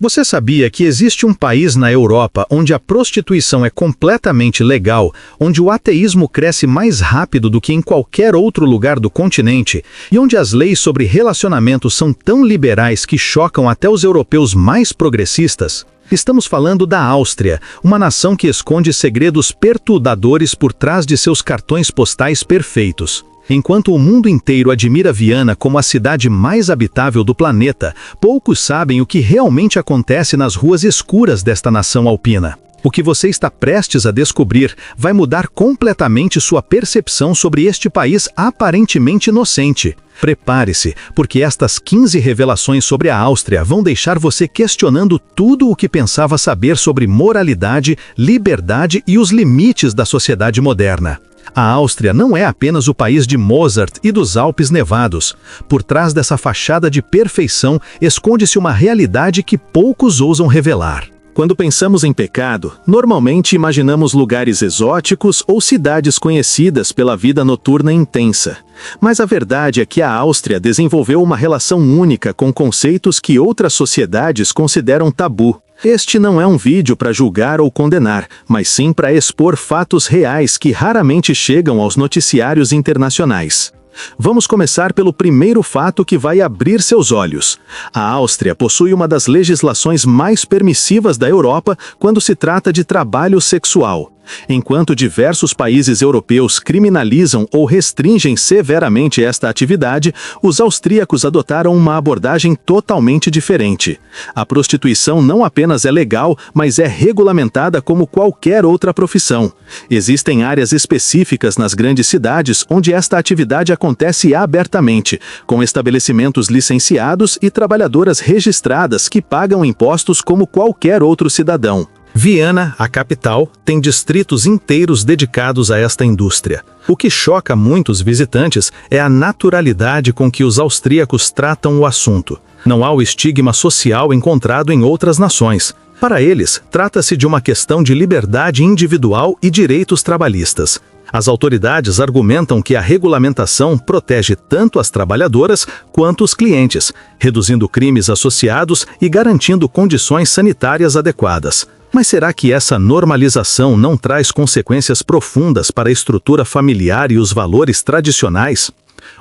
Você sabia que existe um país na Europa onde a prostituição é completamente legal, onde o ateísmo cresce mais rápido do que em qualquer outro lugar do continente e onde as leis sobre relacionamentos são tão liberais que chocam até os europeus mais progressistas? Estamos falando da Áustria, uma nação que esconde segredos perturbadores por trás de seus cartões postais perfeitos. Enquanto o mundo inteiro admira Viena como a cidade mais habitável do planeta, poucos sabem o que realmente acontece nas ruas escuras desta nação alpina. O que você está prestes a descobrir vai mudar completamente sua percepção sobre este país aparentemente inocente. Prepare-se, porque estas 15 revelações sobre a Áustria vão deixar você questionando tudo o que pensava saber sobre moralidade, liberdade e os limites da sociedade moderna. A Áustria não é apenas o país de Mozart e dos Alpes nevados. Por trás dessa fachada de perfeição esconde-se uma realidade que poucos ousam revelar. Quando pensamos em pecado, normalmente imaginamos lugares exóticos ou cidades conhecidas pela vida noturna intensa. Mas a verdade é que a Áustria desenvolveu uma relação única com conceitos que outras sociedades consideram tabu. Este não é um vídeo para julgar ou condenar, mas sim para expor fatos reais que raramente chegam aos noticiários internacionais. Vamos começar pelo primeiro fato que vai abrir seus olhos. A Áustria possui uma das legislações mais permissivas da Europa quando se trata de trabalho sexual. Enquanto diversos países europeus criminalizam ou restringem severamente esta atividade, os austríacos adotaram uma abordagem totalmente diferente. A prostituição não apenas é legal, mas é regulamentada como qualquer outra profissão. Existem áreas específicas nas grandes cidades onde esta atividade acontece abertamente, com estabelecimentos licenciados e trabalhadoras registradas que pagam impostos como qualquer outro cidadão. Viena, a capital, tem distritos inteiros dedicados a esta indústria. O que choca muitos visitantes é a naturalidade com que os austríacos tratam o assunto. Não há o estigma social encontrado em outras nações. Para eles, trata-se de uma questão de liberdade individual e direitos trabalhistas. As autoridades argumentam que a regulamentação protege tanto as trabalhadoras quanto os clientes, reduzindo crimes associados e garantindo condições sanitárias adequadas. Mas será que essa normalização não traz consequências profundas para a estrutura familiar e os valores tradicionais?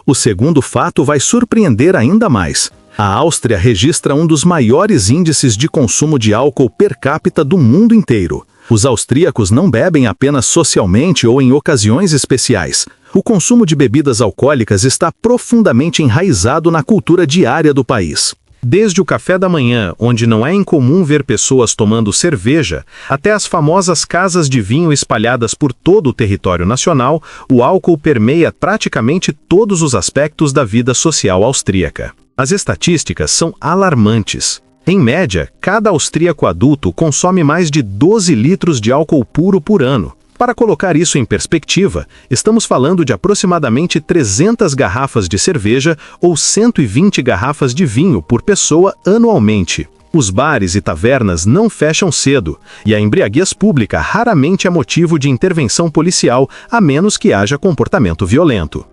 O segundo fato vai surpreender ainda mais. A Áustria registra um dos maiores índices de consumo de álcool per capita do mundo inteiro. Os austríacos não bebem apenas socialmente ou em ocasiões especiais. O consumo de bebidas alcoólicas está profundamente enraizado na cultura diária do país. Desde o café da manhã, onde não é incomum ver pessoas tomando cerveja, até as famosas casas de vinho espalhadas por todo o território nacional, o álcool permeia praticamente todos os aspectos da vida social austríaca. As estatísticas são alarmantes. Em média, cada austríaco adulto consome mais de 12 litros de álcool puro por ano. Para colocar isso em perspectiva, estamos falando de aproximadamente 300 garrafas de cerveja ou 120 garrafas de vinho por pessoa anualmente. Os bares e tavernas não fecham cedo, e a embriaguez pública raramente é motivo de intervenção policial, a menos que haja comportamento violento.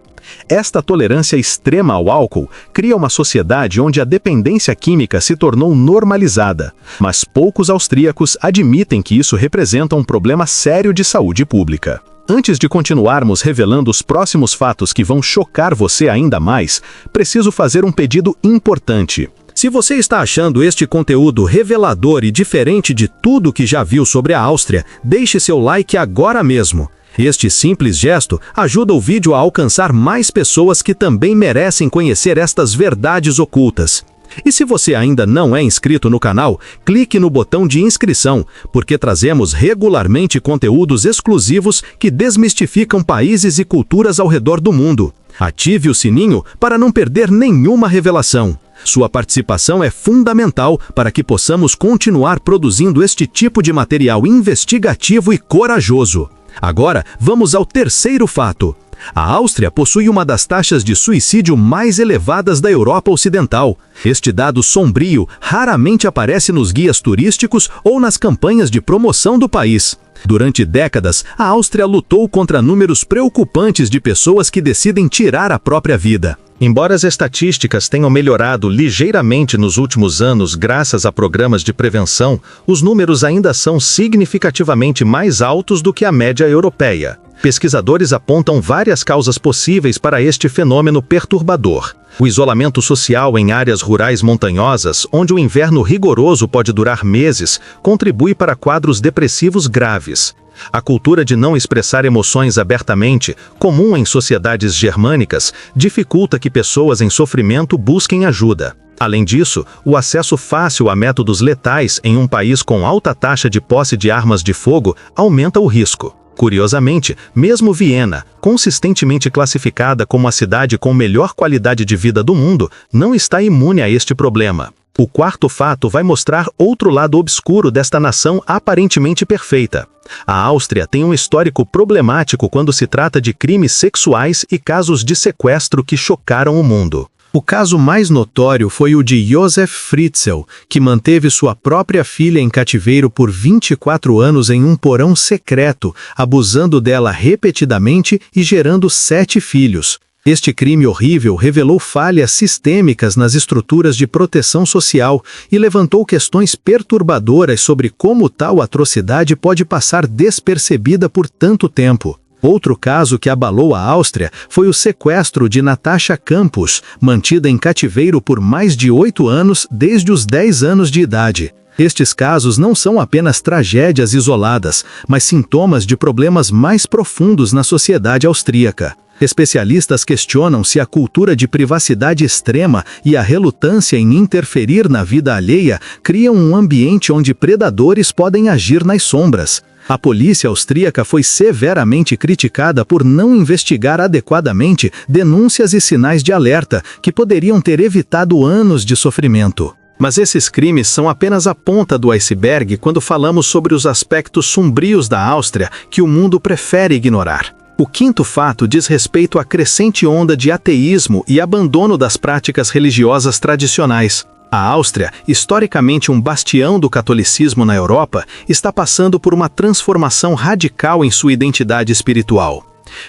Esta tolerância extrema ao álcool cria uma sociedade onde a dependência química se tornou normalizada, mas poucos austríacos admitem que isso representa um problema sério de saúde pública. Antes de continuarmos revelando os próximos fatos que vão chocar você ainda mais, preciso fazer um pedido importante. Se você está achando este conteúdo revelador e diferente de tudo que já viu sobre a Áustria, deixe seu like agora mesmo. Este simples gesto ajuda o vídeo a alcançar mais pessoas que também merecem conhecer estas verdades ocultas. E se você ainda não é inscrito no canal, clique no botão de inscrição, porque trazemos regularmente conteúdos exclusivos que desmistificam países e culturas ao redor do mundo. Ative o sininho para não perder nenhuma revelação. Sua participação é fundamental para que possamos continuar produzindo este tipo de material investigativo e corajoso. Agora, vamos ao terceiro fato. A Áustria possui uma das taxas de suicídio mais elevadas da Europa Ocidental. Este dado sombrio raramente aparece nos guias turísticos ou nas campanhas de promoção do país. Durante décadas, a Áustria lutou contra números preocupantes de pessoas que decidem tirar a própria vida. Embora as estatísticas tenham melhorado ligeiramente nos últimos anos graças a programas de prevenção, os números ainda são significativamente mais altos do que a média europeia. Pesquisadores apontam várias causas possíveis para este fenômeno perturbador. O isolamento social em áreas rurais montanhosas, onde o inverno rigoroso pode durar meses, contribui para quadros depressivos graves. A cultura de não expressar emoções abertamente, comum em sociedades germânicas, dificulta que pessoas em sofrimento busquem ajuda. Além disso, o acesso fácil a métodos letais em um país com alta taxa de posse de armas de fogo aumenta o risco. Curiosamente, mesmo Viena, consistentemente classificada como a cidade com melhor qualidade de vida do mundo, não está imune a este problema. O quarto fato vai mostrar outro lado obscuro desta nação aparentemente perfeita. A Áustria tem um histórico problemático quando se trata de crimes sexuais e casos de sequestro que chocaram o mundo. O caso mais notório foi o de Josef Fritzl, que manteve sua própria filha em cativeiro por 24 anos em um porão secreto, abusando dela repetidamente e gerando 7 filhos. Este crime horrível revelou falhas sistêmicas nas estruturas de proteção social e levantou questões perturbadoras sobre como tal atrocidade pode passar despercebida por tanto tempo. Outro caso que abalou a Áustria foi o sequestro de Natascha Campos, mantida em cativeiro por mais de 8 anos desde os 10 anos de idade. Estes casos não são apenas tragédias isoladas, mas sintomas de problemas mais profundos na sociedade austríaca. Especialistas questionam se a cultura de privacidade extrema e a relutância em interferir na vida alheia criam um ambiente onde predadores podem agir nas sombras. A polícia austríaca foi severamente criticada por não investigar adequadamente denúncias e sinais de alerta que poderiam ter evitado anos de sofrimento. Mas esses crimes são apenas a ponta do iceberg quando falamos sobre os aspectos sombrios da Áustria que o mundo prefere ignorar. O quinto fato diz respeito à crescente onda de ateísmo e abandono das práticas religiosas tradicionais. A Áustria, historicamente um bastião do catolicismo na Europa, está passando por uma transformação radical em sua identidade espiritual.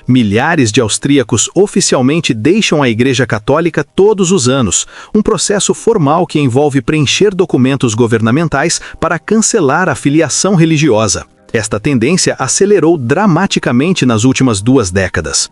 Milhares de austríacos oficialmente deixam a Igreja Católica todos os anos, um processo formal que envolve preencher documentos governamentais para cancelar a filiação religiosa. Esta tendência acelerou dramaticamente nas últimas 2 décadas.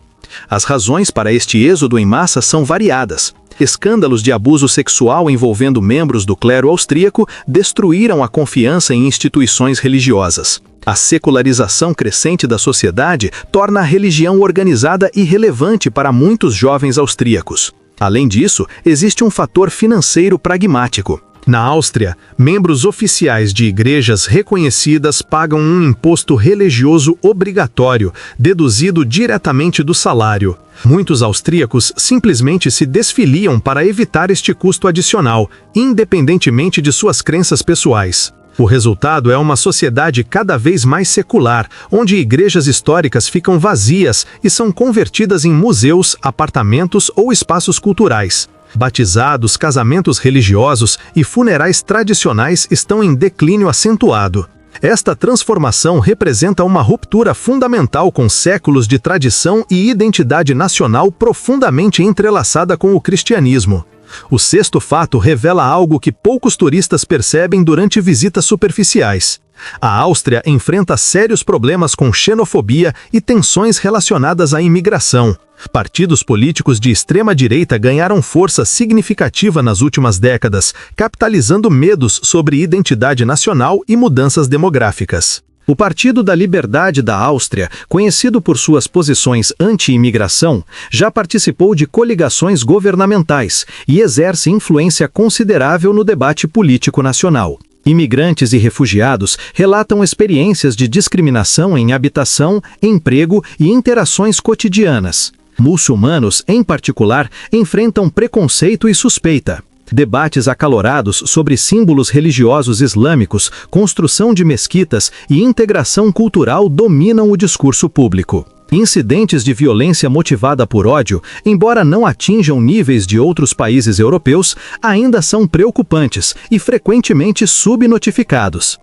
As razões para este êxodo em massa são variadas. Escândalos de abuso sexual envolvendo membros do clero austríaco destruíram a confiança em instituições religiosas. A secularização crescente da sociedade torna a religião organizada irrelevante para muitos jovens austríacos. Além disso, existe um fator financeiro pragmático. Na Áustria, membros oficiais de igrejas reconhecidas pagam um imposto religioso obrigatório, deduzido diretamente do salário. Muitos austríacos simplesmente se desfiliam para evitar este custo adicional, independentemente de suas crenças pessoais. O resultado é uma sociedade cada vez mais secular, onde igrejas históricas ficam vazias e são convertidas em museus, apartamentos ou espaços culturais. Batizados, casamentos religiosos e funerais tradicionais estão em declínio acentuado. Esta transformação representa uma ruptura fundamental com séculos de tradição e identidade nacional profundamente entrelaçada com o cristianismo. O sexto fato revela algo que poucos turistas percebem durante visitas superficiais. A Áustria enfrenta sérios problemas com xenofobia e tensões relacionadas à imigração. Partidos políticos de extrema-direita ganharam força significativa nas últimas décadas, capitalizando medos sobre identidade nacional e mudanças demográficas. O Partido da Liberdade da Áustria, conhecido por suas posições anti-imigração, já participou de coligações governamentais e exerce influência considerável no debate político nacional. Imigrantes e refugiados relatam experiências de discriminação em habitação, emprego e interações cotidianas. Muçulmanos, em particular, enfrentam preconceito e suspeita. Debates acalorados sobre símbolos religiosos islâmicos, construção de mesquitas e integração cultural dominam o discurso público. Incidentes de violência motivada por ódio, embora não atinjam níveis de outros países europeus, ainda são preocupantes e frequentemente subnotificados.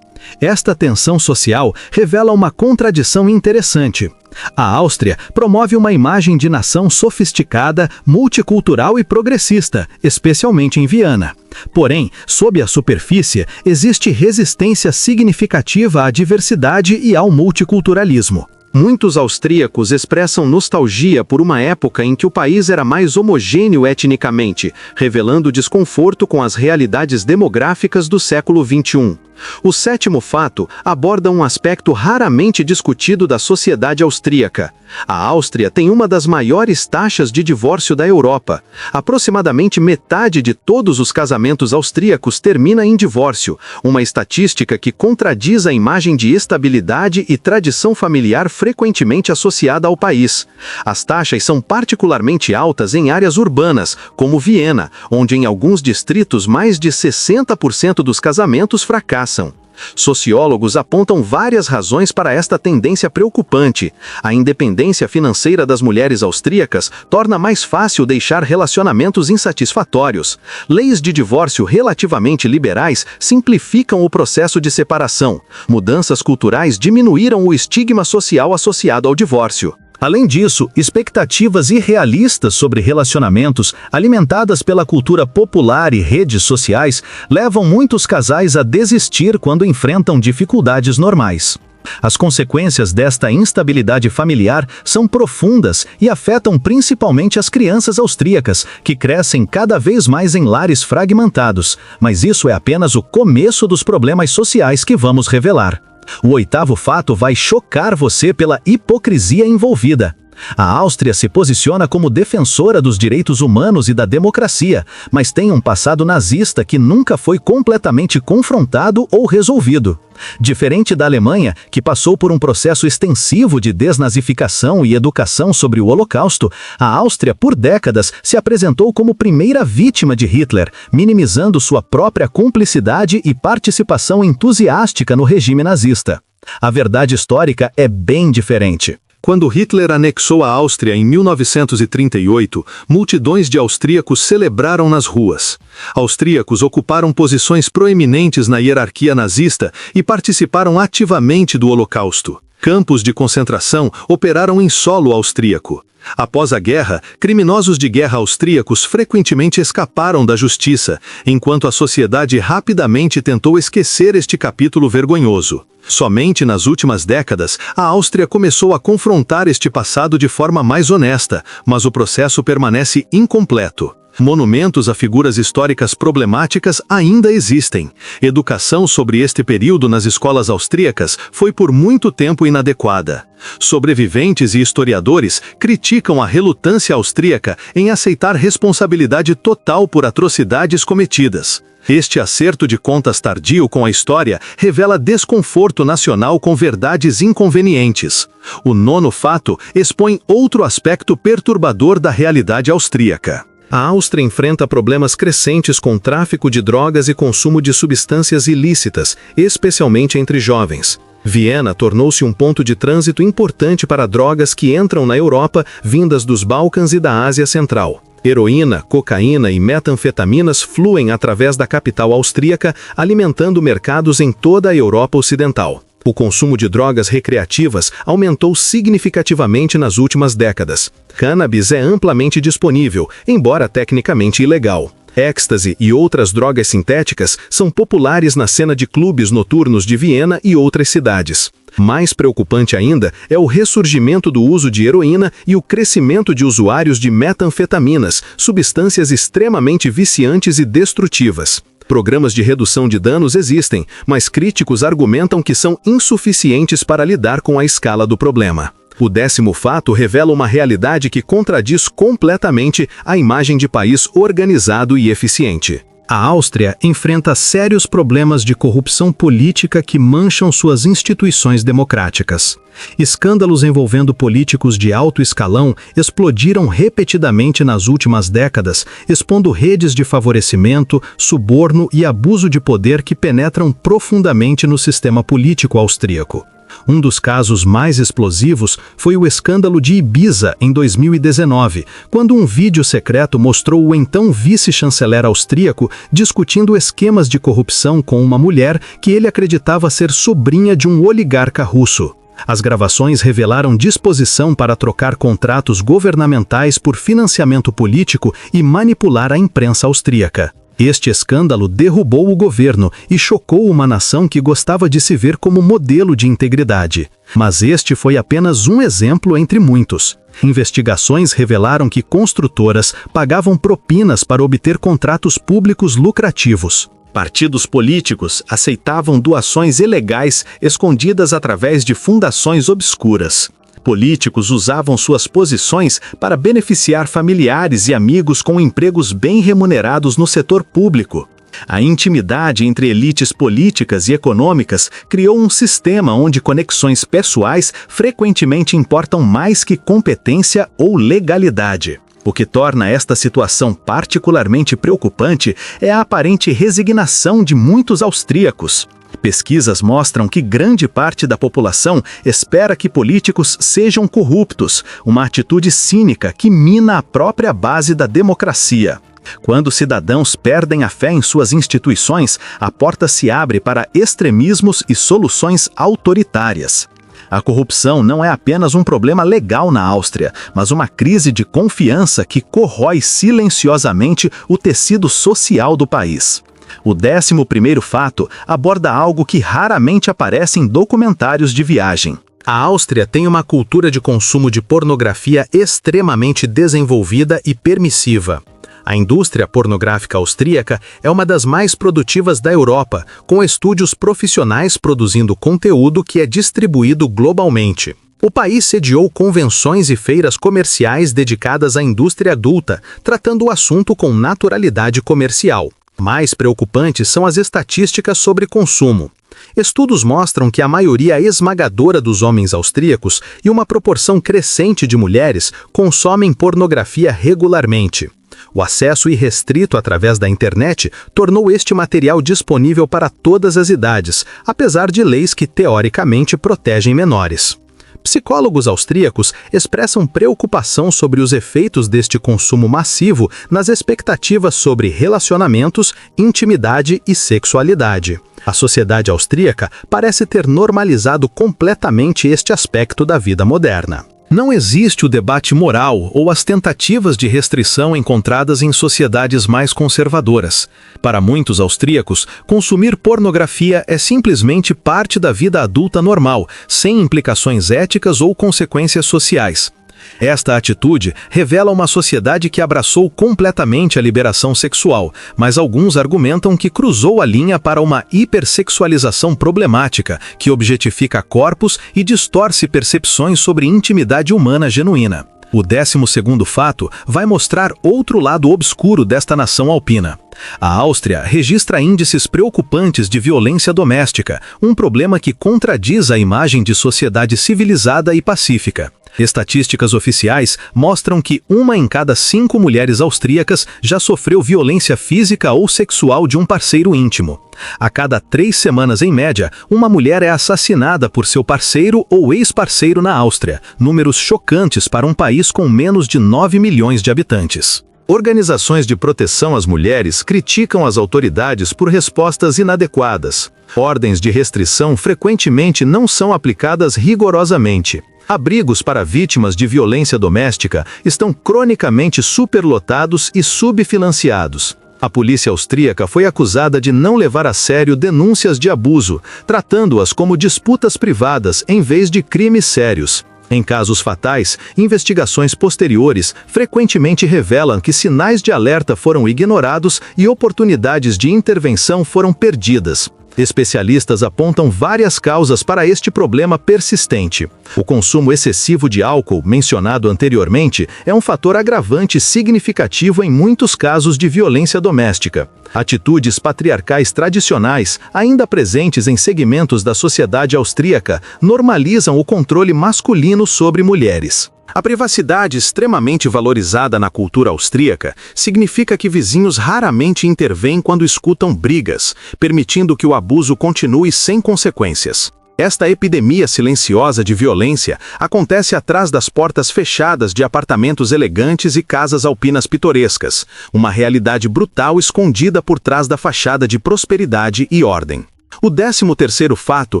Esta tensão social revela uma contradição interessante. A Áustria promove uma imagem de nação sofisticada, multicultural e progressista, especialmente em Viena. Porém, sob a superfície, existe resistência significativa à diversidade e ao multiculturalismo. Muitos austríacos expressam nostalgia por uma época em que o país era mais homogêneo etnicamente, revelando desconforto com as realidades demográficas do século XXI. O sétimo fato aborda um aspecto raramente discutido da sociedade austríaca. A Áustria tem uma das maiores taxas de divórcio da Europa. Aproximadamente metade de todos os casamentos austríacos termina em divórcio, uma estatística que contradiz a imagem de estabilidade e tradição familiar frequentemente associada ao país. As taxas são particularmente altas em áreas urbanas, como Viena, onde em alguns distritos mais de 60% dos casamentos fracassam. Sociólogos apontam várias razões para esta tendência preocupante. A independência financeira das mulheres austríacas torna mais fácil deixar relacionamentos insatisfatórios. Leis de divórcio relativamente liberais simplificam o processo de separação. Mudanças culturais diminuíram o estigma social associado ao divórcio. Além disso, expectativas irrealistas sobre relacionamentos, alimentadas pela cultura popular e redes sociais, levam muitos casais a desistir quando enfrentam dificuldades normais. As consequências desta instabilidade familiar são profundas e afetam principalmente as crianças austríacas, que crescem cada vez mais em lares fragmentados, mas isso é apenas o começo dos problemas sociais que vamos revelar. O oitavo fato vai chocar você pela hipocrisia envolvida. A Áustria se posiciona como defensora dos direitos humanos e da democracia, mas tem um passado nazista que nunca foi completamente confrontado ou resolvido. Diferente da Alemanha, que passou por um processo extensivo de desnazificação e educação sobre o Holocausto, a Áustria, por décadas, se apresentou como primeira vítima de Hitler, minimizando sua própria cumplicidade e participação entusiástica no regime nazista. A verdade histórica é bem diferente. Quando Hitler anexou a Áustria em 1938, multidões de austríacos celebraram nas ruas. Austríacos ocuparam posições proeminentes na hierarquia nazista e participaram ativamente do Holocausto. Campos de concentração operaram em solo austríaco. Após a guerra, criminosos de guerra austríacos frequentemente escaparam da justiça, enquanto a sociedade rapidamente tentou esquecer este capítulo vergonhoso. Somente nas últimas décadas, a Áustria começou a confrontar este passado de forma mais honesta, mas o processo permanece incompleto. Monumentos a figuras históricas problemáticas ainda existem. Educação sobre este período nas escolas austríacas foi por muito tempo inadequada. Sobreviventes e historiadores criticam a relutância austríaca em aceitar responsabilidade total por atrocidades cometidas. Este acerto de contas tardio com a história revela desconforto nacional com verdades inconvenientes. O nono fato expõe outro aspecto perturbador da realidade austríaca. A Áustria enfrenta problemas crescentes com tráfico de drogas e consumo de substâncias ilícitas, especialmente entre jovens. Viena tornou-se um ponto de trânsito importante para drogas que entram na Europa vindas dos Balcãs e da Ásia Central. Heroína, cocaína e metanfetaminas fluem através da capital austríaca, alimentando mercados em toda a Europa Ocidental. O consumo de drogas recreativas aumentou significativamente nas últimas décadas. Cannabis é amplamente disponível, embora tecnicamente ilegal. Éxtase e outras drogas sintéticas são populares na cena de clubes noturnos de Viena e outras cidades. Mais preocupante ainda é o ressurgimento do uso de heroína e o crescimento de usuários de metanfetaminas, substâncias extremamente viciantes e destrutivas. Programas de redução de danos existem, mas críticos argumentam que são insuficientes para lidar com a escala do problema. O décimo fato revela uma realidade que contradiz completamente a imagem de país organizado e eficiente. A Áustria enfrenta sérios problemas de corrupção política que mancham suas instituições democráticas. Escândalos envolvendo políticos de alto escalão explodiram repetidamente nas últimas décadas, expondo redes de favorecimento, suborno e abuso de poder que penetram profundamente no sistema político austríaco. Um dos casos mais explosivos foi o escândalo de Ibiza em 2019, quando um vídeo secreto mostrou o então vice-chanceler austríaco discutindo esquemas de corrupção com uma mulher que ele acreditava ser sobrinha de um oligarca russo. As gravações revelaram disposição para trocar contratos governamentais por financiamento político e manipular a imprensa austríaca. Este escândalo derrubou o governo e chocou uma nação que gostava de se ver como modelo de integridade. Mas este foi apenas um exemplo entre muitos. Investigações revelaram que construtoras pagavam propinas para obter contratos públicos lucrativos. Partidos políticos aceitavam doações ilegais escondidas através de fundações obscuras. Políticos usavam suas posições para beneficiar familiares e amigos com empregos bem remunerados no setor público. A intimidade entre elites políticas e econômicas criou um sistema onde conexões pessoais frequentemente importam mais que competência ou legalidade. O que torna esta situação particularmente preocupante é a aparente resignação de muitos austríacos. Pesquisas mostram que grande parte da população espera que políticos sejam corruptos, uma atitude cínica que mina a própria base da democracia. Quando cidadãos perdem a fé em suas instituições, a porta se abre para extremismos e soluções autoritárias. A corrupção não é apenas um problema legal na Áustria, mas uma crise de confiança que corrói silenciosamente o tecido social do país. O 11º fato aborda algo que raramente aparece em documentários de viagem. A Áustria tem uma cultura de consumo de pornografia extremamente desenvolvida e permissiva. A indústria pornográfica austríaca é uma das mais produtivas da Europa, com estúdios profissionais produzindo conteúdo que é distribuído globalmente. O país sediou convenções e feiras comerciais dedicadas à indústria adulta, tratando o assunto com naturalidade comercial. Mais preocupantes são as estatísticas sobre consumo. Estudos mostram que a maioria esmagadora dos homens austríacos e uma proporção crescente de mulheres consomem pornografia regularmente. O acesso irrestrito através da internet tornou este material disponível para todas as idades, apesar de leis que teoricamente protegem menores. Psicólogos austríacos expressam preocupação sobre os efeitos deste consumo massivo nas expectativas sobre relacionamentos, intimidade e sexualidade. A sociedade austríaca parece ter normalizado completamente este aspecto da vida moderna. Não existe o debate moral ou as tentativas de restrição encontradas em sociedades mais conservadoras. Para muitos austríacos, consumir pornografia é simplesmente parte da vida adulta normal, sem implicações éticas ou consequências sociais. Esta atitude revela uma sociedade que abraçou completamente a liberação sexual, mas alguns argumentam que cruzou a linha para uma hipersexualização problemática, que objetifica corpos e distorce percepções sobre intimidade humana genuína. O 12º fato vai mostrar outro lado obscuro desta nação alpina. A Áustria registra índices preocupantes de violência doméstica, um problema que contradiz a imagem de sociedade civilizada e pacífica. Estatísticas oficiais mostram que 1 em cada 5 mulheres austríacas já sofreu violência física ou sexual de um parceiro íntimo. A cada 3 semanas, em média, uma mulher é assassinada por seu parceiro ou ex-parceiro na Áustria, números chocantes para um país com menos de 9 milhões de habitantes. Organizações de proteção às mulheres criticam as autoridades por respostas inadequadas. Ordens de restrição frequentemente não são aplicadas rigorosamente. Abrigos para vítimas de violência doméstica estão cronicamente superlotados e subfinanciados. A polícia austríaca foi acusada de não levar a sério denúncias de abuso, tratando-as como disputas privadas em vez de crimes sérios. Em casos fatais, investigações posteriores frequentemente revelam que sinais de alerta foram ignorados e oportunidades de intervenção foram perdidas. Especialistas apontam várias causas para este problema persistente. O consumo excessivo de álcool, mencionado anteriormente, é um fator agravante significativo em muitos casos de violência doméstica. Atitudes patriarcais tradicionais, ainda presentes em segmentos da sociedade austríaca, normalizam o controle masculino sobre mulheres. A privacidade extremamente valorizada na cultura austríaca significa que vizinhos raramente intervêm quando escutam brigas, permitindo que o abuso continue sem consequências. Esta epidemia silenciosa de violência acontece atrás das portas fechadas de apartamentos elegantes e casas alpinas pitorescas, uma realidade brutal escondida por trás da fachada de prosperidade e ordem. O 13º fato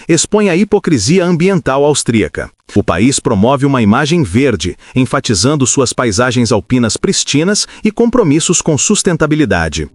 expõe a hipocrisia ambiental austríaca. O país promove uma imagem verde, enfatizando suas paisagens alpinas pristinas e compromissos com sustentabilidade.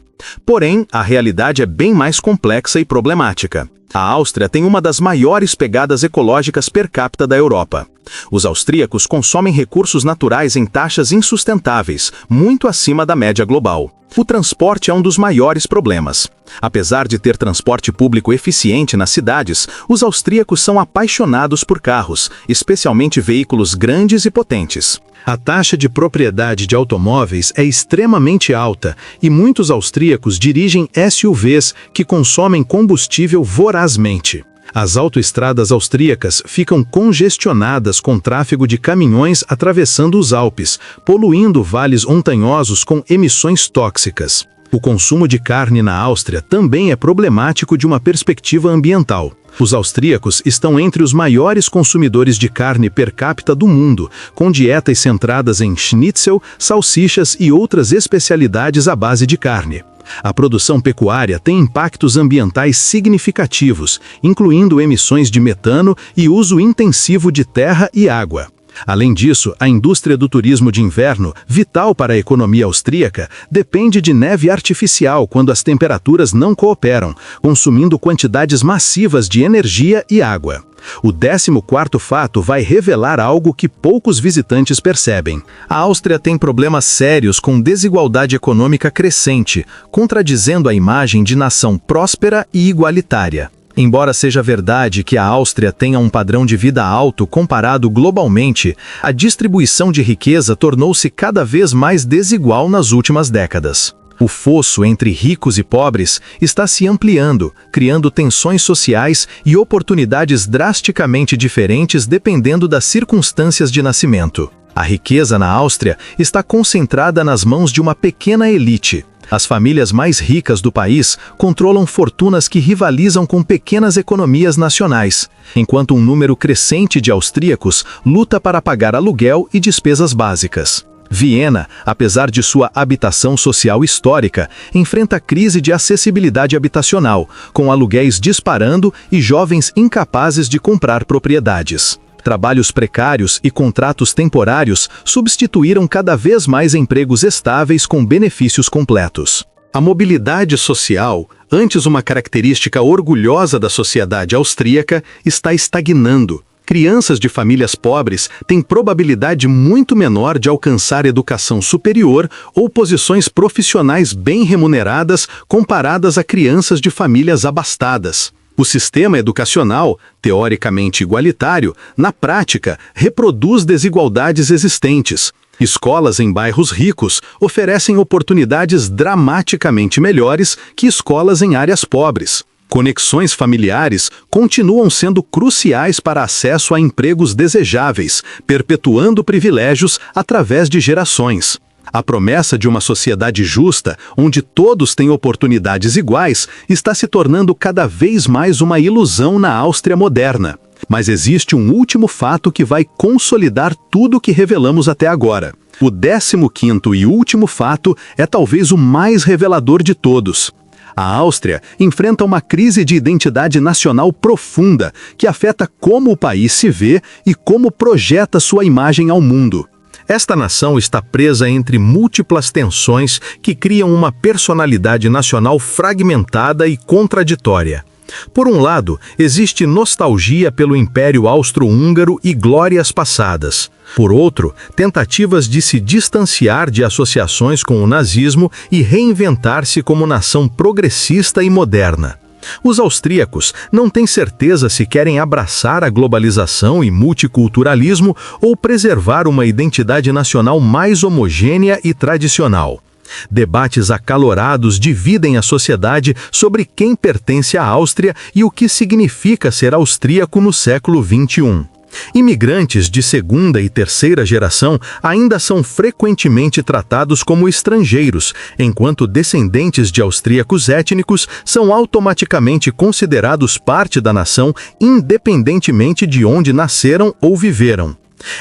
Porém, a realidade é bem mais complexa e problemática. A Áustria tem uma das maiores pegadas ecológicas per capita da Europa. Os austríacos consomem recursos naturais em taxas insustentáveis, muito acima da média global. O transporte é um dos maiores problemas. Apesar de ter transporte público eficiente nas cidades, os austríacos são apaixonados por carros, especialmente veículos grandes e potentes. A taxa de propriedade de automóveis é extremamente alta e muitos austríacos dirigem SUVs que consomem combustível vorazmente. As autoestradas austríacas ficam congestionadas com tráfego de caminhões atravessando os Alpes, poluindo vales montanhosos com emissões tóxicas. O consumo de carne na Áustria também é problemático de uma perspectiva ambiental. Os austríacos estão entre os maiores consumidores de carne per capita do mundo, com dietas centradas em schnitzel, salsichas e outras especialidades à base de carne. A produção pecuária tem impactos ambientais significativos, incluindo emissões de metano e uso intensivo de terra e água. Além disso, a indústria do turismo de inverno, vital para a economia austríaca, depende de neve artificial quando as temperaturas não cooperam, consumindo quantidades massivas de energia e água. O 14º fato vai revelar algo que poucos visitantes percebem. A Áustria tem problemas sérios com desigualdade econômica crescente, contradizendo a imagem de nação próspera e igualitária. Embora seja verdade que a Áustria tenha um padrão de vida alto comparado globalmente, a distribuição de riqueza tornou-se cada vez mais desigual nas últimas décadas. O fosso entre ricos e pobres está se ampliando, criando tensões sociais e oportunidades drasticamente diferentes dependendo das circunstâncias de nascimento. A riqueza na Áustria está concentrada nas mãos de uma pequena elite. As famílias mais ricas do país controlam fortunas que rivalizam com pequenas economias nacionais, enquanto um número crescente de austríacos luta para pagar aluguel e despesas básicas. Viena, apesar de sua habitação social histórica, enfrenta crise de acessibilidade habitacional, com aluguéis disparando e jovens incapazes de comprar propriedades. Trabalhos precários e contratos temporários substituíram cada vez mais empregos estáveis com benefícios completos. A mobilidade social, antes uma característica orgulhosa da sociedade austríaca, está estagnando. Crianças de famílias pobres têm probabilidade muito menor de alcançar educação superior ou posições profissionais bem remuneradas comparadas a crianças de famílias abastadas. O sistema educacional, teoricamente igualitário, na prática, reproduz desigualdades existentes. Escolas em bairros ricos oferecem oportunidades dramaticamente melhores que escolas em áreas pobres. Conexões familiares continuam sendo cruciais para acesso a empregos desejáveis, perpetuando privilégios através de gerações. A promessa de uma sociedade justa, onde todos têm oportunidades iguais, está se tornando cada vez mais uma ilusão na Áustria moderna. Mas existe um último fato que vai consolidar tudo o que revelamos até agora. O 15º e último fato é talvez o mais revelador de todos. A Áustria enfrenta uma crise de identidade nacional profunda, que afeta como o país se vê e como projeta sua imagem ao mundo. Esta nação está presa entre múltiplas tensões que criam uma personalidade nacional fragmentada e contraditória. Por um lado, existe nostalgia pelo Império Austro-Húngaro e glórias passadas. Por outro, tentativas de se distanciar de associações com o nazismo e reinventar-se como nação progressista e moderna. Os austríacos não têm certeza se querem abraçar a globalização e multiculturalismo ou preservar uma identidade nacional mais homogênea e tradicional. Debates acalorados dividem a sociedade sobre quem pertence à Áustria e o que significa ser austríaco no século XXI. Imigrantes de segunda e terceira geração ainda são frequentemente tratados como estrangeiros, enquanto descendentes de austríacos étnicos são automaticamente considerados parte da nação, independentemente de onde nasceram ou viveram.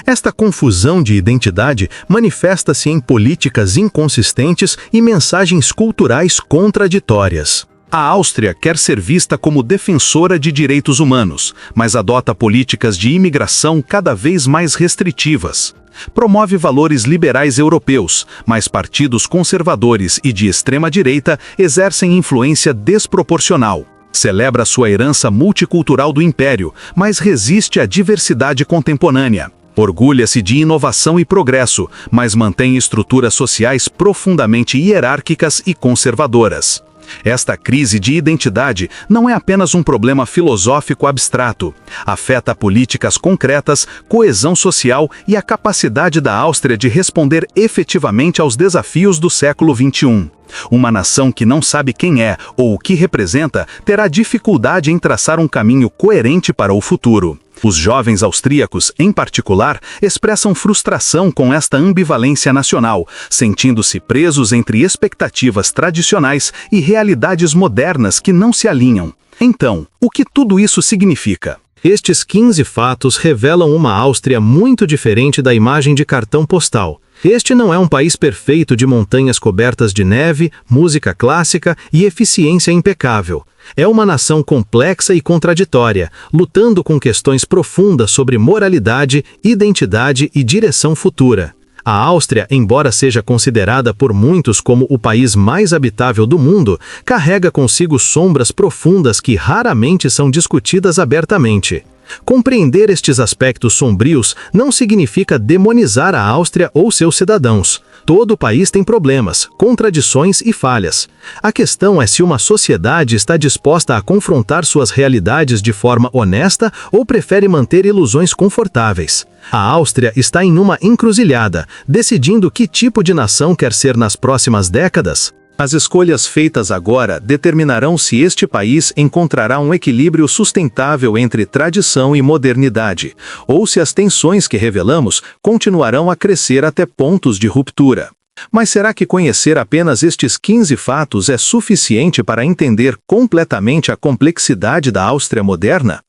Esta confusão de identidade manifesta-se em políticas inconsistentes e mensagens culturais contraditórias. A Áustria quer ser vista como defensora de direitos humanos, mas adota políticas de imigração cada vez mais restritivas. Promove valores liberais europeus, mas partidos conservadores e de extrema-direita exercem influência desproporcional. Celebra sua herança multicultural do Império, mas resiste à diversidade contemporânea. Orgulha-se de inovação e progresso, mas mantém estruturas sociais profundamente hierárquicas e conservadoras. Esta crise de identidade não é apenas um problema filosófico abstrato. Afeta políticas concretas, coesão social e a capacidade da Áustria de responder efetivamente aos desafios do século XXI. Uma nação que não sabe quem é ou o que representa terá dificuldade em traçar um caminho coerente para o futuro. Os jovens austríacos, em particular, expressam frustração com esta ambivalência nacional, sentindo-se presos entre expectativas tradicionais e realidades modernas que não se alinham. Então, o que tudo isso significa? Estes 15 fatos revelam uma Áustria muito diferente da imagem de cartão postal. Este não é um país perfeito de montanhas cobertas de neve, música clássica e eficiência impecável. É uma nação complexa e contraditória, lutando com questões profundas sobre moralidade, identidade e direção futura. A Áustria, embora seja considerada por muitos como o país mais habitável do mundo, carrega consigo sombras profundas que raramente são discutidas abertamente. Compreender estes aspectos sombrios não significa demonizar a Áustria ou seus cidadãos. Todo país tem problemas, contradições e falhas. A questão é se uma sociedade está disposta a confrontar suas realidades de forma honesta ou prefere manter ilusões confortáveis. A Áustria está em uma encruzilhada, decidindo que tipo de nação quer ser nas próximas décadas. As escolhas feitas agora determinarão se este país encontrará um equilíbrio sustentável entre tradição e modernidade, ou se as tensões que revelamos continuarão a crescer até pontos de ruptura. Mas será que conhecer apenas estes 15 fatos é suficiente para entender completamente a complexidade da Áustria moderna?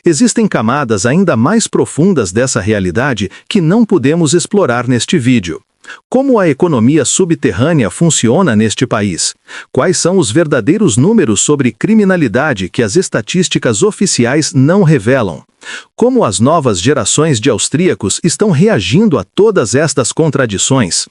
Existem camadas ainda mais profundas dessa realidade que não podemos explorar neste vídeo. Como a economia subterrânea funciona neste país? Quais são os verdadeiros números sobre criminalidade que as estatísticas oficiais não revelam? Como as novas gerações de austríacos estão reagindo a todas estas contradições?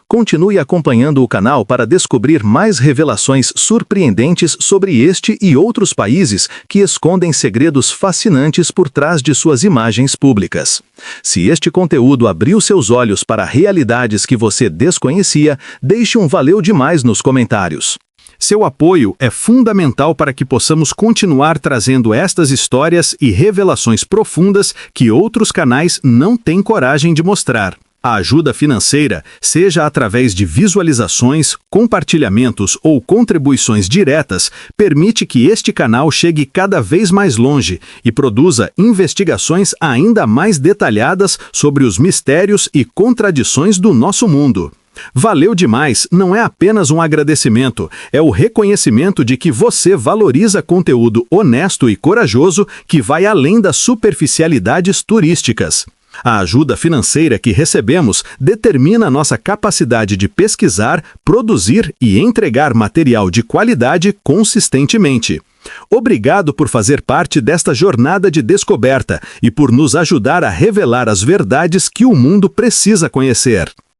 Continue acompanhando o canal para descobrir mais revelações surpreendentes sobre este e outros países que escondem segredos fascinantes por trás de suas imagens públicas. Se este conteúdo abriu seus olhos para realidades que você desconhecia, deixe um valeu demais nos comentários. Seu apoio é fundamental para que possamos continuar trazendo estas histórias e revelações profundas que outros canais não têm coragem de mostrar. A ajuda financeira, seja através de visualizações, compartilhamentos ou contribuições diretas, permite que este canal chegue cada vez mais longe e produza investigações ainda mais detalhadas sobre os mistérios e contradições do nosso mundo. Valeu demais não é apenas um agradecimento, é o reconhecimento de que você valoriza conteúdo honesto e corajoso que vai além das superficialidades turísticas. A ajuda financeira que recebemos determina nossa capacidade de pesquisar, produzir e entregar material de qualidade consistentemente. Obrigado por fazer parte desta jornada de descoberta e por nos ajudar a revelar as verdades que o mundo precisa conhecer.